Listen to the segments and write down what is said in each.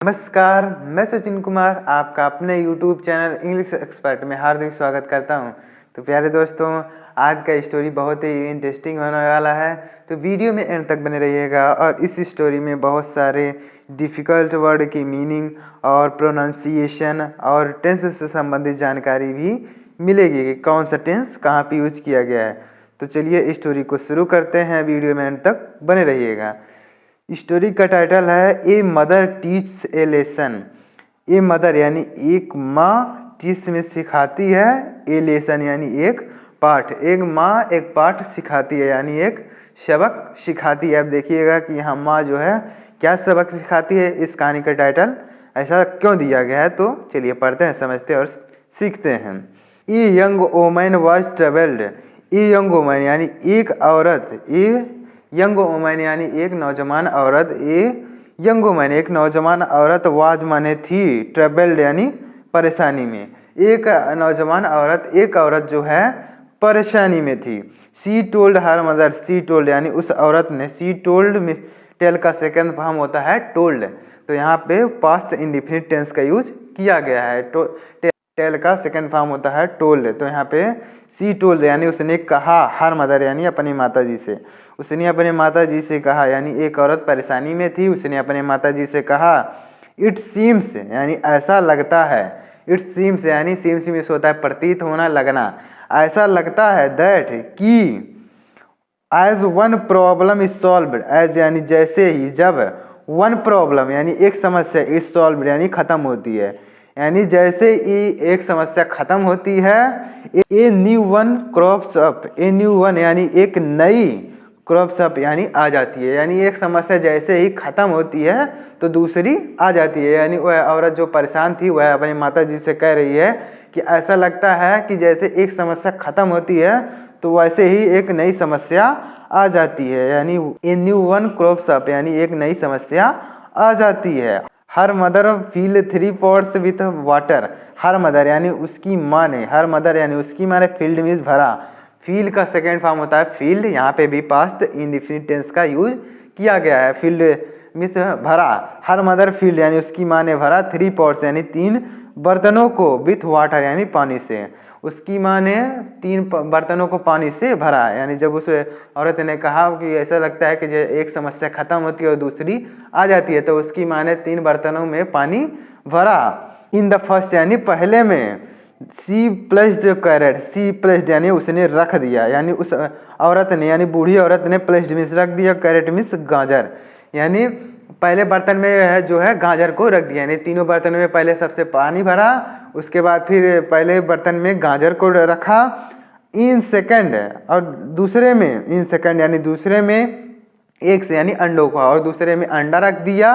नमस्कार, मैं सचिन कुमार आपका अपने YouTube चैनल इंग्लिश एक्सपर्ट में हार्दिक स्वागत करता हूं। तो प्यारे दोस्तों, आज का स्टोरी बहुत ही इंटरेस्टिंग होने वाला है, तो वीडियो में एंड तक बने रहिएगा। और इस स्टोरी में बहुत सारे डिफ़िकल्ट वर्ड की मीनिंग और प्रोनाउंसिएशन और टेंस से संबंधित जानकारी भी मिलेगी कि कौन सा टेंस कहाँ पे यूज किया गया है। तो चलिए स्टोरी को शुरू करते हैं, वीडियो में एंड तक बने रहिएगा। स्टोरी का टाइटल है a mother teach A lesson. A mother यानी एक माँ टीच में सिखाती है, ए लेसन यानी एक पाठ। एक माँ एक पाठ सिखाती है यानी एक सबक सिखाती है। अब देखिएगा कि यहाँ माँ जो है क्या सबक सिखाती है, इस कहानी का टाइटल ऐसा क्यों दिया गया है। तो चलिए पढ़ते हैं, समझते हैं और सीखते हैं। A young woman was travelled. A young woman यानी एक औरत, ए यंग वोमन यानी एक नौजवान औरत, ए यंग वोमन एक नौजवान औरत, वाज माने थी, ट्रेबल्ड यानी परेशानी में। एक नौजवान औरत, एक औरत जो है परेशानी में थी। सी टोल्ड हर मदर, सी टोल्ड यानी उस औरत ने, सी टोल्ड में टेल का सेकंड फॉर्म होता है टोल्ड, तो यहाँ पे पास्ट इंडेफिनिट टेंस का यूज किया गया है। टेल का सेकंड फॉर्म होता है टोल्ड, तो यहाँ पे सी टोल्ड यानी उसने कहा, हर मदर यानी अपनी माता जी से, उसने अपने माता जी से कहा, यानी एक औरत परेशानी में थी, उसने अपने माता जी से कहा। इट सीम्स यानी ऐसा लगता है, इट सीम्स यानी सीम्स में होता है प्रतीत होना, लगना, ऐसा लगता है, दैट कि as one problem is solved, as यानी जैसे ही, जब वन प्रॉब्लम यानी एक समस्या इज सॉल्व्ड यानी खत्म होती है, यानी जैसे ही एक समस्या खत्म होती है, a new one crops up, a new one यानी एक नई, क्रॉप्स अप यानी आ जाती है, यानी एक समस्या जैसे ही खत्म होती है तो दूसरी आ जाती है। यानी वह औरत जो परेशान थी वह अपनी माता जी से कह रही है कि ऐसा लगता है कि जैसे एक समस्या खत्म होती है तो वैसे ही एक नई समस्या आ जाती है, यानी a new one crops up यानी एक नई समस्या आ जाती है। Her mother feel 3 pots with water, her mother यानी उसकी माँ ने, हर मदर यानी उसकी माँ ने फील्ड मीन्स भरा, फील का सेकेंड फॉर्म होता है फील्ड, यहाँ पे भी पास्ट इंडेफिनिट टेंस का यूज किया गया है, फील्ड मीन्स भरा। हर मदर फील्ड यानी उसकी माँ ने भरा 3 पॉट्स यानी 3 बर्तनों को, विथ वाटर यानी पानी से, उसकी माँ ने 3 बर्तनों को पानी से भरा। यानी जब उस औरत ने कहा कि ऐसा लगता है कि जो एक समस्या खत्म होती है और दूसरी आ जाती है, तो उसकी माँ ने 3 बर्तनों में पानी भरा। इन द फर्स्ट यानी पहले में, सी प्लेस्ड कैरेट, सी प्लेस्ड यानी उसने रख दिया, यानी उस औरत ने, यानी बूढ़ी औरत ने प्लेस्ड मीन्स रख दिया, कैरेट मीन्स गाजर, यानी पहले बर्तन में है जो है गाजर को रख दिया, यानी तीनों बर्तनों में पहले सबसे पानी भरा, उसके बाद फिर पहले बर्तन में गाजर को रखा, इन सेकंड, और दूसरे में, इन सेकंड यानी दूसरे में एक से यानी अंडों का, और दूसरे में अंडा रख दिया,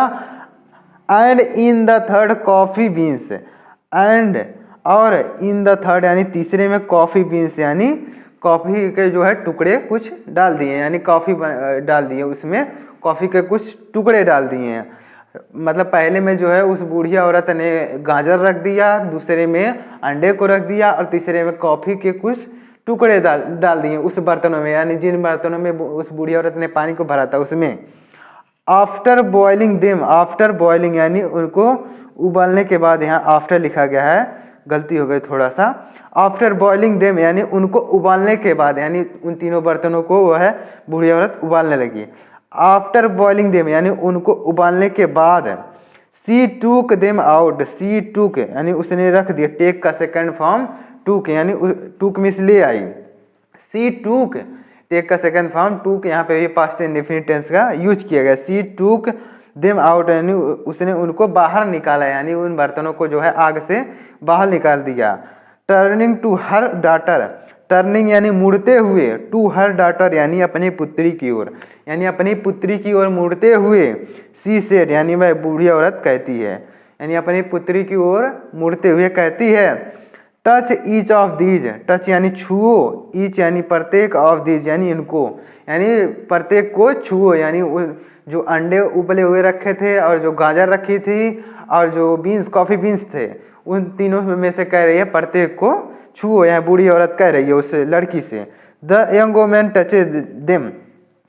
and in the third coffee beans, and और इन द थर्ड यानी तीसरे में कॉफ़ी बीन्स यानी कॉफ़ी के जो है टुकड़े कुछ डाल दिए, यानी कॉफ़ी डाल दिए, उसमें कॉफ़ी के कुछ टुकड़े डाल दिए हैं। मतलब पहले में जो है उस बूढ़ी औरत ने गाजर रख दिया, दूसरे में अंडे को रख दिया, और तीसरे में कॉफ़ी के कुछ टुकड़े डाल दिए उस बर्तनों में, यानी जिन बर्तनों में उस बूढ़ी औरत ने पानी को भरा था उसमें। After boiling them, after boiling यानी उनको उबालने के बाद, यहाँ आफ्टर लिखा गया है, गलती हो गई थोड़ा सा। आफ्टर बॉइलिंग देम यानी उनको उबालने के बाद, यानी उन तीनों बर्तनों को वह है बूढ़ी औरत उबालने लगी। आफ्टर बॉइलिंग देम यानी उनको उबालने के बाद, सी टूक देम आउट, सी टूक यानी उसने रख दिया, टेक का सेकंड फॉर्म टूक, यानी टूक मीन्स ले आई, सी टूक, टेक का सेकंड फॉर्म टूक, यहाँ पे भी पास्ट इंडेफिनिट टेंस का यूज किया गया। सी टूक देम आउट यानी उसने उनको बाहर निकाला, यानी उन बर्तनों को जो है आग से बाहर निकाल दिया। Turning to her daughter, turning यानी मुड़ते हुए, टू हर डॉटर यानी अपनी पुत्री की ओर, यानी अपनी पुत्री की ओर मुड़ते हुए, सी सेड यानी वह बूढ़ी औरत कहती है, यानी अपनी पुत्री की ओर मुड़ते हुए कहती है, touch each of these, touch यानी छुओ, ईच यानी प्रत्येक, ऑफ दीज यानी इनको, यानी प्रत्येक को छुओ, यानी जो अंडे उबले हुए रखे थे और जो गाजर रखी थी और जो बीन्स, कॉफ़ी बीन्स थे, उन तीनों में से कह रही है प्रत्येक को छुओ, यहाँ बूढ़ी औरत कह रही है उस लड़की से। The young woman touches them,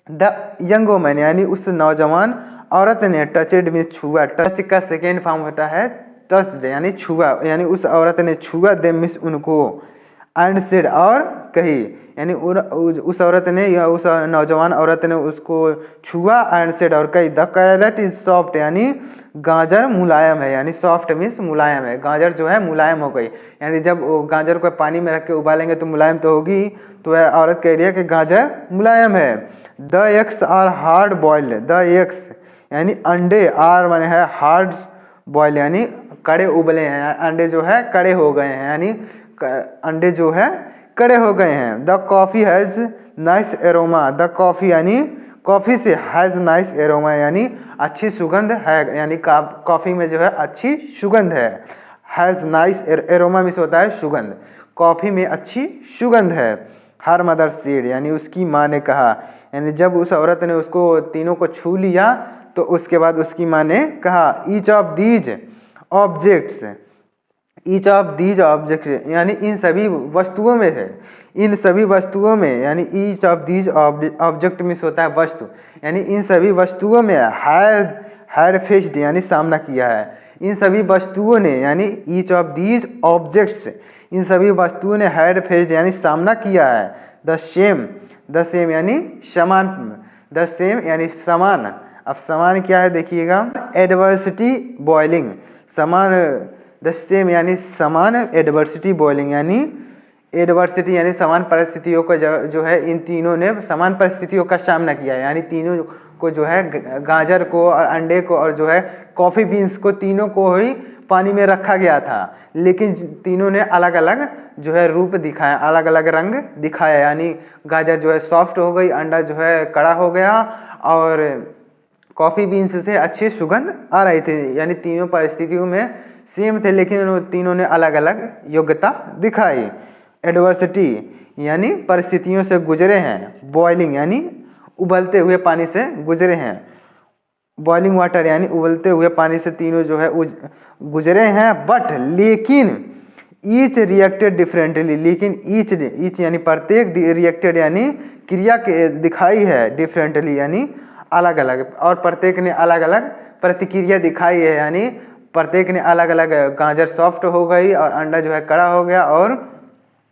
the young woman यानी उस नौजवान औरत ने टचड मीन्स छुआ, टच का सेकेंड फॉर्म होता है टच्ड यानी छुआ, यानी उस औरत ने छुआ दे मीन्स उनको, एंड सेड और कही, यानी उस औरत ने या उस नौजवान औरत ने उसको छुआ एंड सेड और कही द कैरेट इज सॉफ्ट, यानी गाजर मुलायम है, यानी सॉफ्ट मीन्स मुलायम है, गाजर जो है मुलायम हो गई, यानी जब वो गाजर को पानी में रख के उबालेंगे तो मुलायम तो होगी, तो वह औरत कह रही है कि गाजर मुलायम है। The eggs are hard boiled, the eggs यानी अंडे, आर माने है हार्ड बॉइल्ड यानी कड़े उबले हैं, अंडे जो है कड़े हो गए हैं, यानी अंडे जो है कड़े हो गए हैं। The coffee has nice aroma, the coffee यानी कॉफ़ी से हैज़ नाइस एरोमा यानी अच्छी सुगंध है, यानी कॉफ़ी में जो है अच्छी सुगंध है। हैज़ नाइस एरोमा मीन्स होता है सुगंध, कॉफ़ी में अच्छी सुगंध है। हर मदर सेड यानी उसकी माँ ने कहा, यानी जब उस औरत ने उसको तीनों को छू लिया तो उसके बाद उसकी माँ ने कहा each of these objects, each of these object यानी इन सभी वस्तुओं में है, इन सभी वस्तुओं में, यानी each of these object means होता है वस्तु, यानी इन सभी वस्तुओं में हैड फेस्ड यानी सामना किया है, इन सभी वस्तुओं ने, यानी each of these objects in सभी वस्तुओं ने हैड फेस्ड यानी सामना किया है। द सेम यानी समान, द सेम यानी समान, अब समान क्या है देखिएगा, एडवर्सिटी बॉइलिंग, समान, द सेम यानी समान, एडवर्सिटी बॉइलिंग यानी एडवर्सिटी यानी समान परिस्थितियों को जो है इन तीनों ने समान परिस्थितियों का सामना किया है, यानी तीनों को जो है गाजर को और अंडे को और जो है कॉफ़ी बीन्स को तीनों को ही पानी में रखा गया था, लेकिन तीनों ने अलग अलग जो है रूप दिखाया, अलग अलग रंग दिखाया, यानी गाजर जो है सॉफ्ट हो गई, अंडा जो है कड़ा हो गया और कॉफ़ी बीन्स से अच्छी सुगंध आ रही थी, यानी तीनों परिस्थितियों में सेम थे लेकिन तीनों ने अलग अलग योग्यता दिखाई। एडवर्सिटी यानी परिस्थितियों से गुजरे हैं, बॉइलिंग यानी उबलते हुए पानी से गुजरे हैं, बॉइलिंग वाटर यानी उबलते हुए पानी से तीनों जो है गुजरे हैं, बट लेकिन ईच रिएक्टेड डिफरेंटली, लेकिन ईच यानी प्रत्येक रिएक्टेड यानी क्रिया के दिखाई है, डिफरेंटली यानी अलग अलग, और प्रत्येक ने अलग अलग प्रतिक्रिया दिखाई है, यानी प्रत्येक ने अलग अलग, गाजर सॉफ्ट हो गई और अंडा जो है कड़ा हो गया और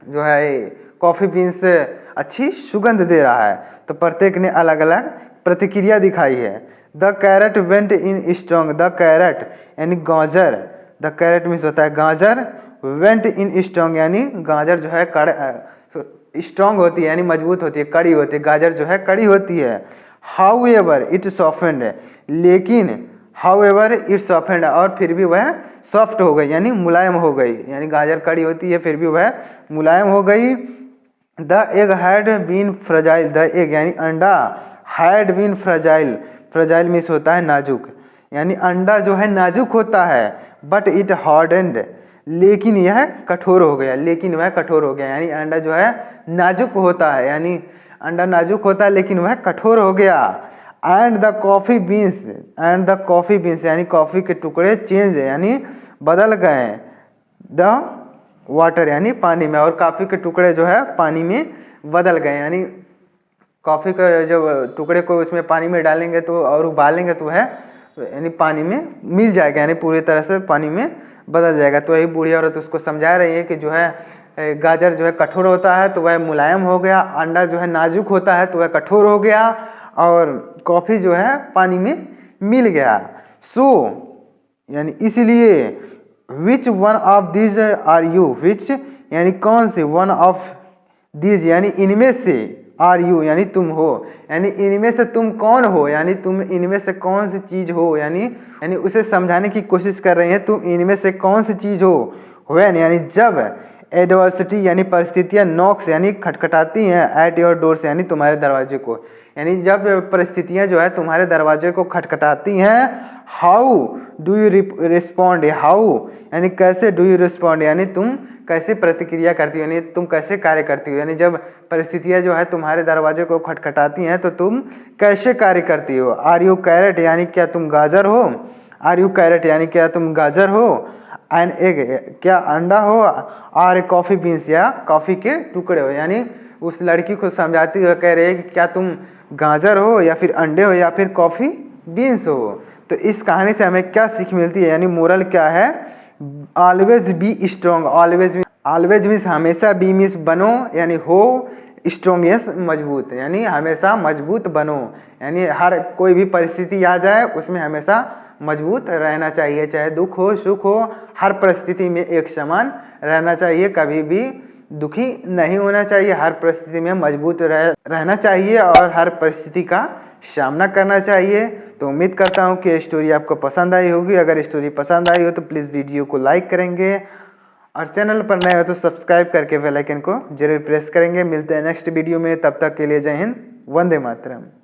जो है कॉफ़ी बीन्स से अच्छी सुगंध दे रहा है, तो प्रत्येक ने अलग अलग प्रतिक्रिया दिखाई है। The carat went in strong, the carat यानी गाजर, द कैरेट मीन्स होता है गाजर, वेंट इन स्ट्रॉन्ग यानी गाजर जो है स्ट्रॉन्ग होती है यानी मजबूत होती है, कड़ी होती है, गाजर जो है कड़ी होती है। हाउ एवर इट सॉफ्टेंड, लेकिन हाउ एवर इट सॉफ्टेंड और फिर भी वह सॉफ्ट हो गई यानी मुलायम हो गई, यानी गाजर कड़ी होती है फिर भी वह मुलायम हो गई। The egg had been fragile, the egg यानी अंडा, had been fragile, fragile means होता है नाजुक, यानी अंडा जो है नाजुक होता है, बट इट हार्डेंड लेकिन यह कठोर हो गया, लेकिन वह कठोर हो गया, यानी अंडा जो है नाजुक होता है, यानी अंडा नाजुक होता है लेकिन वह कठोर हो गया। And the coffee beans, and the coffee beans यानी कॉफ़ी के टुकड़े चेंज यानी बदल गए, द वाटर यानी पानी में, और कॉफ़ी के टुकड़े जो है पानी में बदल गए, यानी कॉफ़ी के जब टुकड़े को उसमें पानी में डालेंगे तो और उबालेंगे तो वह यानी पानी में मिल जाएगा, यानी पूरी तरह से पानी में बदल जाएगा। तो यही बूढ़ी औरत उसको समझा रही है कि जो है गाजर जो है कठोर होता है तो वह मुलायम हो गया, अंडा जो है नाजुक होता है तो वह कठोर हो गया, और कॉफ़ी जो है पानी में मिल गया। सो यानी इसलिए which one of these are you, which यानी कौन से, वन ऑफ दीज यानी इनमें से, आर यू यानी तुम हो, यानी इनमें से तुम कौन हो, यानी तुम इनमें से कौन सी चीज़ हो, यानी उसे समझाने की कोशिश कर रहे हैं तुम इनमें से कौन सी चीज़ हो। व्हेन यानी जब, एडवर्सिटी यानी परिस्थितियाँ, नॉक्स यानी खटखटाती हैं, एट योर डोर्स यानी तुम्हारे दरवाजे को, यानी जब परिस्थितियाँ जो है तुम्हारे दरवाजे को खटखटाती हैं। How do you respond, how यानी कैसे, डू यू रिस्पॉन्ड यानी तुम कैसे प्रतिक्रिया करती हो, यानी तुम कैसे कार्य करती हो, यानी जब परिस्थितियाँ जो है तुम्हारे दरवाजे को खटखटाती हैं तो तुम कैसे कार्य करती हो। आर यू कैरेट यानी क्या तुम गाजर हो, आर यू कैरेट यानी क्या तुम गाजर हो, एन एग क्या अंडा हो, आर ए कॉफ़ी बीन्स या कॉफ़ी के टुकड़े हो, यानी उस लड़की को समझाती हुए कह रही है कि क्या तुम गाजर हो या फिर अंडे हो या फिर कॉफ़ी बीन्स हो। तो इस कहानी से हमें क्या सीख मिलती है, यानी मोरल क्या है, always be strong. Always means हमेशा, बी मीन्स बनो यानी हो, स्ट्रॉन्ग यस मजबूत, यानी हमेशा मजबूत बनो, यानी हर कोई भी परिस्थिति आ जाए उसमें हमेशा मजबूत रहना चाहिए, चाहे दुख हो सुख हो, हर परिस्थिति में एक समान रहना चाहिए, कभी भी दुखी नहीं होना चाहिए, हर परिस्थिति में मजबूत रहना चाहिए और हर परिस्थिति का सामना करना चाहिए। तो उम्मीद करता हूँ कि स्टोरी आपको पसंद आई होगी। अगर स्टोरी पसंद आई हो तो प्लीज़ वीडियो को लाइक करेंगे और चैनल पर नए हो तो सब्सक्राइब करके बेल आइकन को जरूर प्रेस करेंगे। मिलते हैं नेक्स्ट वीडियो में, तब तक के लिए जय हिंद, वंदे मातरम।